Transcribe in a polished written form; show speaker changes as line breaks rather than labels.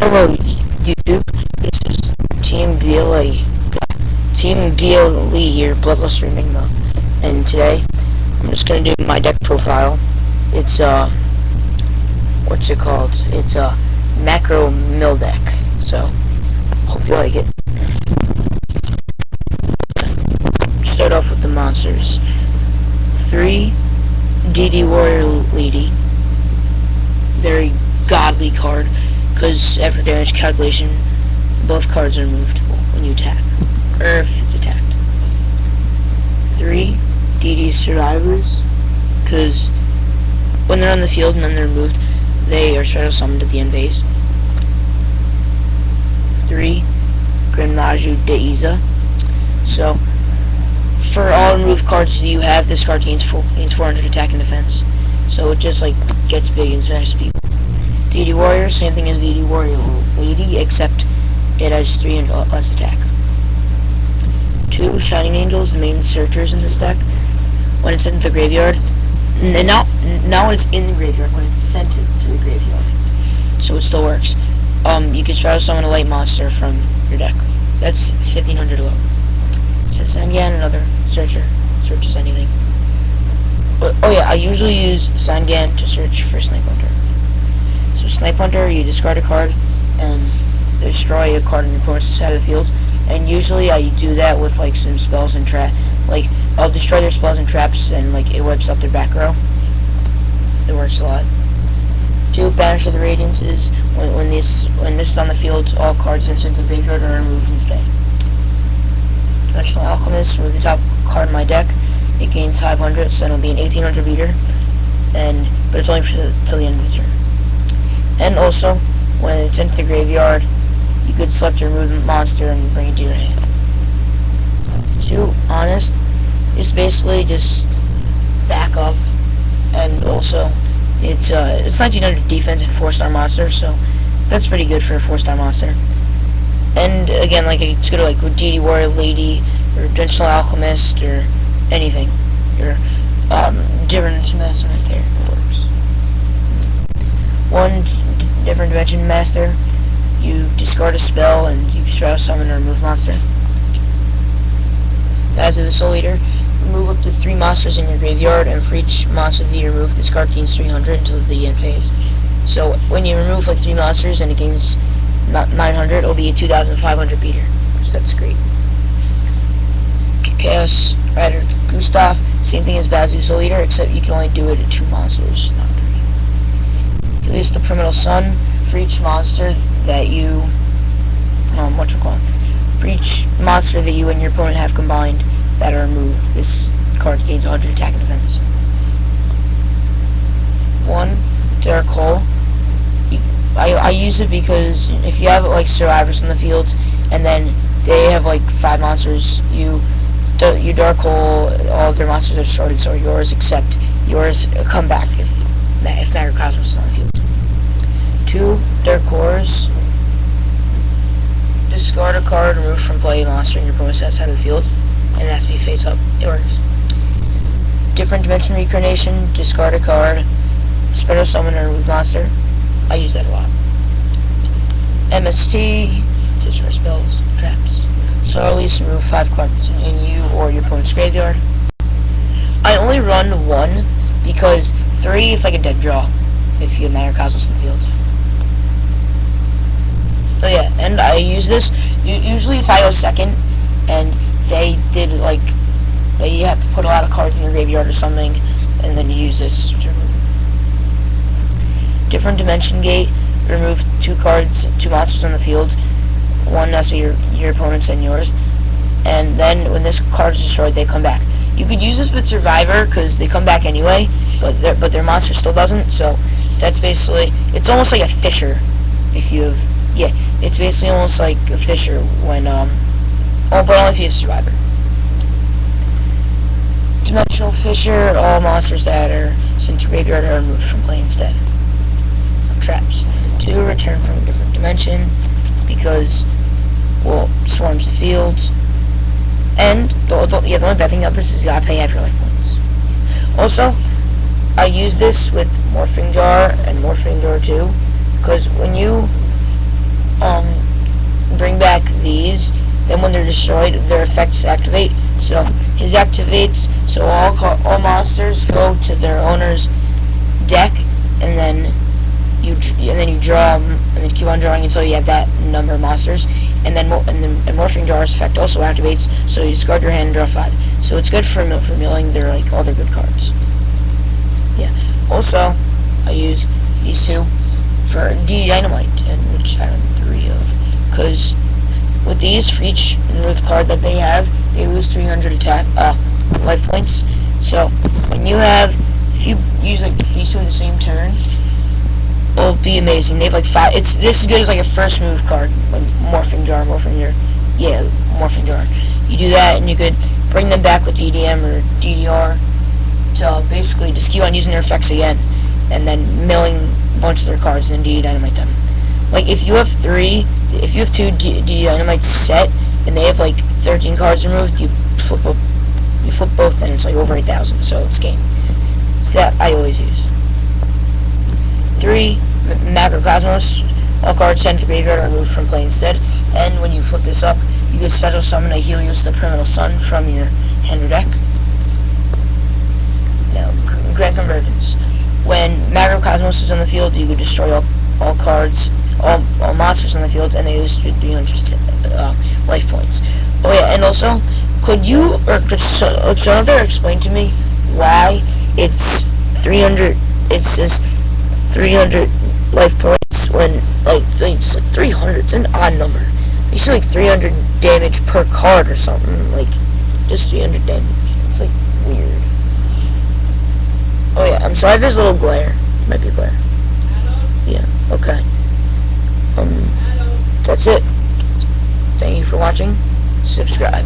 Hello, YouTube. This is Team BLE here, Bloodlust Enigma, and today I'm just gonna do my deck profile. It's what's it called? It's a macro mill deck. So hope you like it. Start off with the monsters. 3 DD Warrior Lady. Very godly card, because after damage calculation, both cards are moved when you attack, or if it's attacked. 3 DD Survivors, because when they're on the field and then they're moved, they are special summoned at the end phase. 3 Grimnaju Deiza. So, for all removed cards that you have, this card gains 400 attack and defense. So it just like gets big and smashes people. DD Warrior, same thing as DD Warrior Lady, except it has 300 less attack. 2 Shining Angels, the main searchers in this deck. When it's sent to the graveyard, not when it's in the graveyard, when it's sent to the graveyard. So it still works. You can special summon a light monster from your deck. That's 1500 low. It says Sangan, another searcher, searches anything. Oh yeah, I usually use Sangan to search for Snipe Hunter. So Snipe Hunter, you discard a card and destroy a card on your opponent's side of the field. And usually I do that with like some spells and like I'll destroy their spells and traps and like it wipes out their back row. It works a lot. 2 Banish of the Radiance is when this is on the field, all cards sent to the graveyard are removed instead. Dimensional Alchemist, with the top card in my deck, it gains 500, so it'll be an 1800 beater, but it's only till the end of the turn. And also, when it's into the graveyard, you could select your remove monster and bring it to your hand. 2 Honest is basically just back up, and also it's 1900 defense and 4-star monster, so that's pretty good for a 4-star monster. And again, like it's good like with DD Warrior Lady or Dimensional Alchemist or anything. Your different master right there. It works. 1 different dimension master. You discard a spell and you special summon or remove monster. As of the Soul Eater, remove up to 3 monsters in your graveyard, and for each monster that you remove, this card gains 300 until the end phase. So when you remove like 3 monsters and it gains 900, it'll be a 2500 beater. So that's great. Chaos Rider Gustav, same thing as Bazu Soul Eater, except you can only do it at 2 monsters, not 3. You list the Primeval Sun for each monster that you for each monster that you and your opponent have combined that are removed, this card gains 100 attack and defense. 1 Dark Hole. I use it because if you have like survivors in the field and then they have like 5 monsters, you Dark Hole, all of their monsters are destroyed, so yours, except yours come back if Macrocosmos is on the field. 2 Dark Cores. Discard a card removed from play a monster in your opponent's side of the field, and it has to be face up. It works. Different Dimension Reincarnation. Discard a card, special summon or remove monster. I use that a lot. MST, just for spells, traps. So at least remove 5 cards in you or your opponent's graveyard. I only run 1 because 3 it's like a dead draw if you have Macrocosmos in the field. So yeah, and I use this usually if I go second and they did like you have to put a lot of cards in your graveyard or something, and then you use this to remove. Different Dimension Gate, remove 2 cards, 2 monsters on the field. 1 has to be your opponent's and yours. And then when this card is destroyed, they come back. You could use this with Survivor because they come back anyway, but their monster still doesn't. So that's basically, it's almost like a Fisher. If you have, yeah, it's basically almost like a Fisher when but only if you have Survivor. Dimensional Fisher, all monsters that are sent to graveyard are removed from play instead. Traps. 2 return from a different dimension because, well, swarms the field. And the only bad thing about this is you gotta pay afterlife points. Also, I use this with Morphing Jar and Morphing Jar 2, because when you bring back these. Then when they're destroyed, their effects activate. So his activates. So all monsters go to their owner's deck, and then you draw them, and then keep on drawing until you have that number of monsters. And then Morphing Jar's effect also activates. So you discard your hand and draw 5. So it's good for milling their all their good cards. Yeah. Also, I use these two for DD Dynamite, and which I own 3 of, because with these, for each Ruth card that they have, they lose 300 attack life points. So when you have, if you use these two in the same turn, it'll be amazing. They have 5. It's this is good as a first move card, like Morphing Jar. Morphing Jar. You do that, and you could bring them back with DDM or DDR to basically just keep on using their effects again, and then milling a bunch of their cards and then DD Dynamite them. If you have 2 DD Dynamites set and they have 13 cards removed, you flip both, and it's over 8,000. So it's game. So that I always use. 3 Macrocosmos. All cards sent to graveyard are removed from play instead. And when you flip this up, you can special summon a Helios the Primeval Sun from your hand or deck. Now, Grand Convergence. When Macrocosmos is on the field, you can destroy all cards, all monsters on the field, and they lose 300 life points. Oh yeah, and also, could you, or could someone there explain to me why it's 300, it says 300 life points when, just 300, it's an odd number. You see 300 damage per card or something, just 300 damage. It's weird. Oh yeah, I'm sorry if there's a little glare. It might be glare. Yeah, okay. That's it. Thank you for watching. Subscribe.